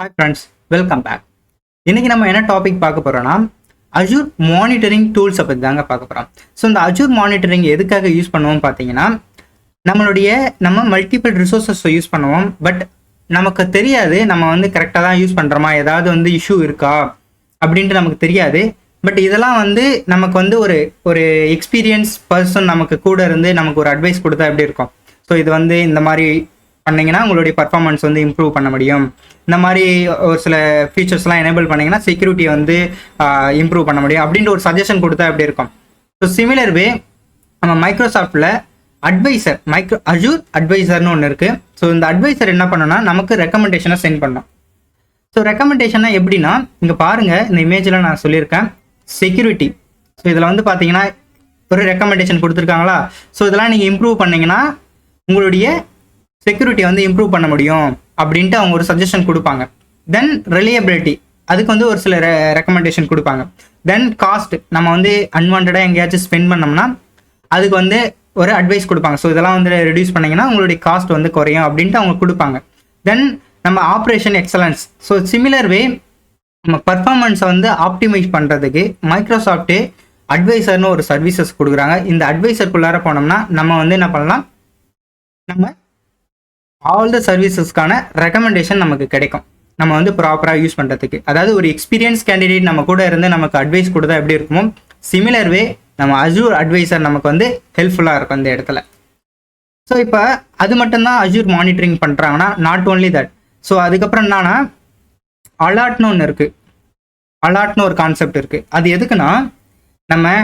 Hi friends, welcome back. இன்றைக்கி நம்ம என்ன டாபிக் பார்க்க போகிறோன்னா அஜூர் மானிட்டரிங் டூல்ஸை பற்றி தாங்க பார்க்க போகிறோம். ஸோ இந்த அஜூர் மானிட்டரிங் எதுக்காக யூஸ் பண்ணுவோம் பார்த்தீங்கன்னா, நம்ம மல்டிபிள் ரிசோர்ஸஸ் யூஸ் பண்ணுவோம். பட் நமக்கு தெரியாது நம்ம வந்து கரெக்டாக தான் யூஸ் பண்ணுறோமா, ஏதாவது இஷ்யூ இருக்கா அப்படின்ட்டு நமக்கு தெரியாது. பட் இதெல்லாம் நமக்கு ஒரு எக்ஸ்பீரியன்ஸ் பர்சன் நமக்கு கூட இருந்து நமக்கு ஒரு அட்வைஸ் கொடுத்தா எப்படி இருக்கும். ஸோ இது இந்த மாதிரி பண்ணிங்கன்னா உங்களுடைய பர்ஃபார்மன்ஸ் இம்ப்ரூவ் பண்ண முடியும். இந்த மாதிரி ஒரு சில ஃபீச்சர்ஸ்லாம் எனேபிள் பண்ணிங்கன்னா செக்யூரிட்டி இம்ப்ரூவ் பண்ண முடியும் அப்படின்ற ஒரு சஜஷன் கொடுத்தா எப்படி இருக்கும். ஸோ சிமிலர் வே நம்ம மைக்ரோசாஃப்டில் அஜூர் அட்வைசர்னு ஒன்று இருக்குது. ஸோ இந்த அட்வைசர் என்ன பண்ணோன்னா நமக்கு ரெக்கமெண்டேஷனை சென்ட் பண்ணோம். ஸோ ரெக்கமெண்டேஷனா எப்படின்னா, இங்கே பாருங்கள், இந்த இமேஜில் நான் சொல்லியிருக்கேன் செக்யூரிட்டி. ஸோ இதில் பார்த்தீங்கன்னா ஒரு ரெக்கமெண்டேஷன் கொடுத்துருக்காங்களா. ஸோ இதெல்லாம் நீங்கள் இம்ப்ரூவ் பண்ணிங்கன்னா உங்களுடைய செக்யூரிட்டி இம்ப்ரூவ் பண்ண முடியும் அப்படின்ட்டு அவங்க ஒரு சஜஷன் கொடுப்பாங்க. தென் ரிலையபிலிட்டி, அதுக்கு ஒரு சில ரெக்கமெண்டேஷன் கொடுப்பாங்க. தென் காஸ்ட், நம்ம அன்வான்டாக எங்கேயாச்சும் ஸ்பெண்ட் பண்ணோம்னா அதுக்கு ஒரு அட்வைஸ் கொடுப்பாங்க. ஸோ இதெல்லாம் ரெடியூஸ் பண்ணிங்கன்னா உங்களுடைய காஸ்ட் குறையும் அப்படின்ட்டு அவங்க கொடுப்பாங்க. தென் நம்ம ஆப்ரேஷன் எக்ஸலன்ஸ். ஸோ சிமிலர் வே நம்ம பர்ஃபார்மன்ஸை ஆப்டிமைஸ் பண்ணுறதுக்கு மைக்ரோசாஃப்ட்டு அட்வைசர்னு ஒரு சர்வீசஸ் கொடுக்குறாங்க. இந்த அட்வைசருக்குள்ளார போனோம்னா நம்ம என்ன பண்ணலாம், நம்ம ஆல் த சர்வீசஸ்க்கான ரெக்கமெண்டேஷன் நமக்கு கிடைக்கும். நம்ம ப்ராப்பராக யூஸ் பண்ணுறதுக்கு, அதாவது ஒரு எக்ஸ்பீரியன்ஸ் கேண்டிடேட் நம்ம கூட இருந்து நமக்கு அட்வைஸ் கொடுத்தா எப்படி இருக்குமோ, சிமிலர் வே நம்ம அஜூர் அட்வைசர் நமக்கு ஹெல்ப்ஃபுல்லாக இருக்கும் இந்த இடத்துல. ஸோ இப்போ அது மட்டும்தான் அஜூர் மானிட்டரிங் பண்ணுறாங்கன்னா, நாட் ஓன்லி தட். ஸோ அதுக்கப்புறம் என்னன்னா, அலாட்னு ஒன்று இருக்குது. அலாட்னு ஒரு கான்செப்ட் இருக்குது. அது எதுக்குன்னா, நம்ம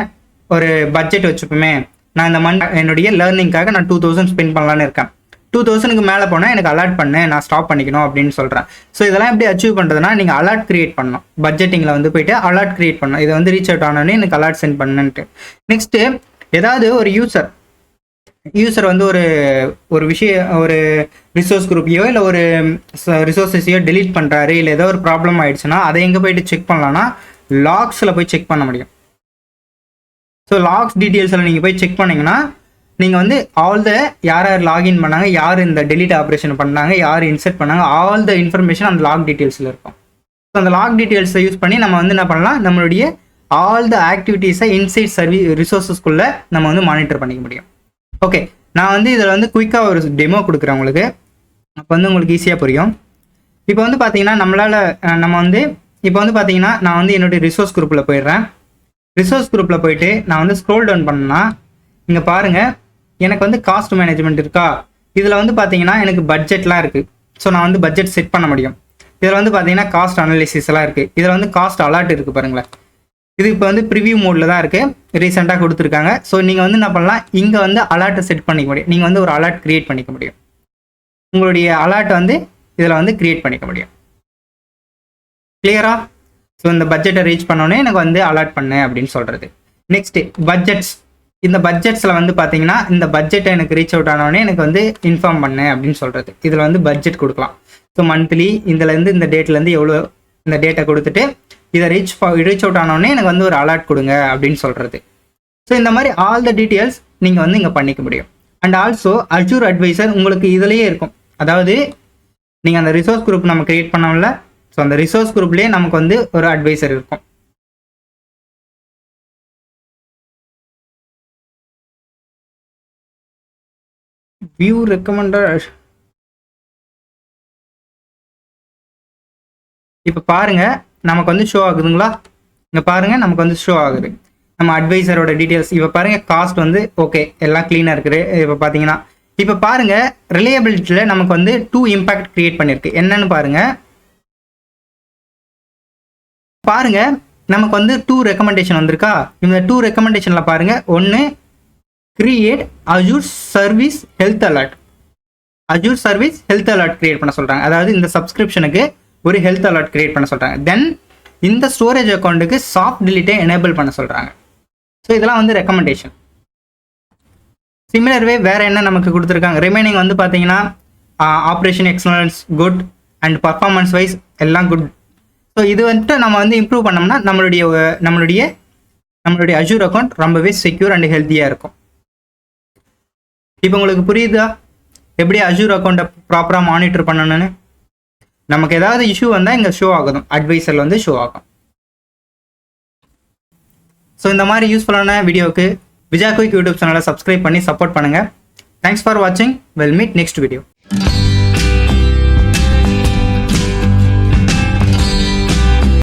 ஒரு பட்ஜெட் வச்சுப்போமே, நான் இந்த மந்த் என்னுடைய லேர்னிங்காக நான் 2000 ஸ்பெண்ட் பண்ணலான்னு இருக்கேன். 2000க்கு மேலே போனால் எனக்கு அலாட் பண்ணு, நான் ஸ்டாப் பண்ணிக்கணும் அப்படின்னு சொல்கிறேன். ஸோ இதெல்லாம் எப்படி அச்சீவ் பண்ணுறதுனா, நீங்கள் அலாட் கிரியேட் பண்ணணும். பட்ஜெட்டிங்கில் போயிட்டு அலாட் கிரியேட் பண்ணணும். இதை ரீச் அவுட் ஆனோடனே எனக்கு அலாட் சென்ட் பண்ணுன்ட்டு. நெக்ஸ்ட்டு ஏதாவது ஒரு யூசர் ஒரு விஷயம், ஒரு ரிசோர்ஸ் குரூப்பையோ இல்லை ஒரு ரிசோர்ஸஸையோ டெலீட் பண்ணுறாரு, இல்லை ஏதோ ஒரு ப்ராப்ளம் ஆயிடுச்சுன்னா அதை எங்கே போயிட்டு செக் பண்ணலான்னா லாக்ஸில் போய் செக் பண்ண முடியும். ஸோ லாக்ஸ் டீட்டெயில்ஸில் நீங்கள் போய் செக் பண்ணிங்கன்னா நீங்கள் ஆல் த யார் லாகின் பண்ணாங்க, யார் இந்த டெலிட் ஆப்ரேஷன் பண்ணாங்க, யார் இன்செர்ட் பண்ணாங்க, ஆல் த இன்ஃபர்மேஷன் அந்த லாக் டீட்டெயில்ஸில் இருக்கும். ஸோ அந்த லாக் டீட்டெயில்ஸை யூஸ் பண்ணி நம்ம என்ன பண்ணலாம், நம்மளுடைய ஆல் த ஆக்டிவிட்டீஸை இன்சைட் ரிசோர்ஸஸ்குள்ளே நம்ம மானிட்டர் பண்ணிக்க முடியும். ஓகே, நான் இதில் குயிக்காக ஒரு டெமோ கொடுக்குறேன் உங்களுக்கு. அப்போ உங்களுக்கு ஈஸியாக புரியும். இப்போ பார்த்தீங்கன்னா இப்போ பார்த்தீங்கன்னா நான் என்னுடைய ரிசோர்ஸ் குரூப்பில் போயிடுறேன். ரிசோர்ஸ் குரூப்பில் போயிட்டு நான் ஸ்க்ரோல் டவுன் பண்ணேன்னா இங்கே பாருங்கள், எனக்கு காஸ்ட் மேனேஜ்மெண்ட் இருக்கா. இதில் பார்த்தீங்கன்னா எனக்கு பட்ஜெட்லாம் இருக்குது. ஸோ நான் பட்ஜெட் செட் பண்ண முடியும். இதில் பார்த்தீங்கன்னா காஸ்ட் அனாலிசிஸ் எல்லாம் இருக்குது. இதில் காஸ்ட் அலாட் இருக்குது பாருங்களேன். இது இப்போ ப்ரிவியூ மோடில் தான் இருக்குது, ரீசெண்டாக கொடுத்துருக்காங்க. ஸோ நீங்கள் என்ன பண்ணலாம், இங்கே அலர்ட்டை செட் பண்ணிக்க முடியும். நீங்கள் ஒரு அலர்ட் க்ரியேட் பண்ணிக்க முடியும். உங்களுடைய அலர்ட் இதில் க்ரியேட் பண்ணிக்க முடியும். கிளியரா? ஸோ இந்த பட்ஜெட்டை ரீச் பண்ணோன்னே எனக்கு அலர்ட் பண்ணு அப்படின்னு சொல்கிறது. Next budgets. இந்த பட்ஜெட்ஸில் பார்த்தீங்கன்னா இந்த பட்ஜெட்டை எனக்கு ரீச் அவுட் ஆனோடனே எனக்கு இன்ஃபார்ம் பண்ணு அப்படின்னு சொல்கிறது. இதில் பட்ஜெட் கொடுக்கலாம். ஸோ மந்த்லி இதுலேருந்து இந்த டேட்லேருந்து எவ்வளோ, இந்த டேட்டை கொடுத்துட்டு இதை ரீச் அவுட் ஆனோடனே எனக்கு ஒரு அலர்ட் கொடுங்க அப்படின்னு சொல்கிறது. ஸோ இந்த மாதிரி ஆல் த டீட்டெயில்ஸ் நீங்கள் இங்கே பண்ணிக்க முடியும். அண்ட் ஆல்சோ அஜூர் அட்வைசர் உங்களுக்கு இதிலேயே இருக்கும். அதாவது நீங்கள் அந்த ரிசோர்ஸ் குரூப் நம்ம கிரியேட் பண்ணோம்ல, ஸோ அந்த ரிசோர்ஸ் குரூப்லேயே நமக்கு ஒரு அட்வைசர் இருக்கும். View recommended. இப்போ பாருங்க, நமக்கு ஷோ ஆகுதுங்களா. இங்கே பாருங்க, நமக்கு ஷோ ஆகுது நம்ம அட்வைசரோட டீட்டெயில்ஸ். இப்போ பாருங்க, காஸ்ட் ஓகே, எல்லாம் க்ளீனாக இருக்குது. இப்போ பார்த்தீங்கன்னா இப்போ பாருங்க, ரிலையபிலிட்டியில் நமக்கு 2 இம்பாக்ட் கிரியேட் பண்ணியிருக்கு. என்னன்னு பாருங்க, நமக்கு 2 ரெக்கமெண்டேஷன் வந்திருக்கா. இந்த 2 ரெக்கமெண்டேஷனில் பாருங்க, ஒன்று create Azure service health alert. Azure service health alert create பண்ண சொல்கிறாங்க. அதாவது இந்த சப்ஸ்கிரிப்ஷனுக்கு ஒரு ஹெல்த் அலர்ட் கிரியேட் பண்ண சொல்கிறாங்க. தென் இந்த ஸ்டோரேஜ் அக்கௌண்ட்டுக்கு சாஃப்ட் டிலீட்டை எனேபிள் பண்ண சொல்கிறாங்க. ஸோ இதெல்லாம் ரெக்கமெண்டேஷன். சிமிலர் வே வேறு என்ன நமக்கு கொடுத்துருக்காங்க, ரிமைனிங் பார்த்தீங்கன்னா operation excellence good and performance wise எல்லாம் குட். ஸோ இது நம்ம இம்ப்ரூவ் பண்ணோம்னா நம்மளுடைய அஜூர் அக்கௌண்ட் ரொம்பவே செக்யூர் அண்ட் ஹெல்த்தியாக இருக்கும். இப்போ உங்களுக்கு புரியுதா எப்படி அஜூர் அக்கௌண்ட்டை ப்ராப்பராக மானிட்டர் பண்ணணும்னு? நமக்கு ஏதாவது இஷ்யூ வந்தால் இங்கே ஷோ ஆகும், அட்வைசரில் வந்து ஷோ ஆகும். ஸோ இந்த மாதிரி யூஸ்ஃபுல்லான வீடியோவுக்கு விஜா குயிக் யூடியூப் சேனலை சப்ஸ்கிரைப் பண்ணி சப்போர்ட் பண்ணுங்கள். தேங்க்ஸ் ஃபார் வாட்சிங். Well meet next video.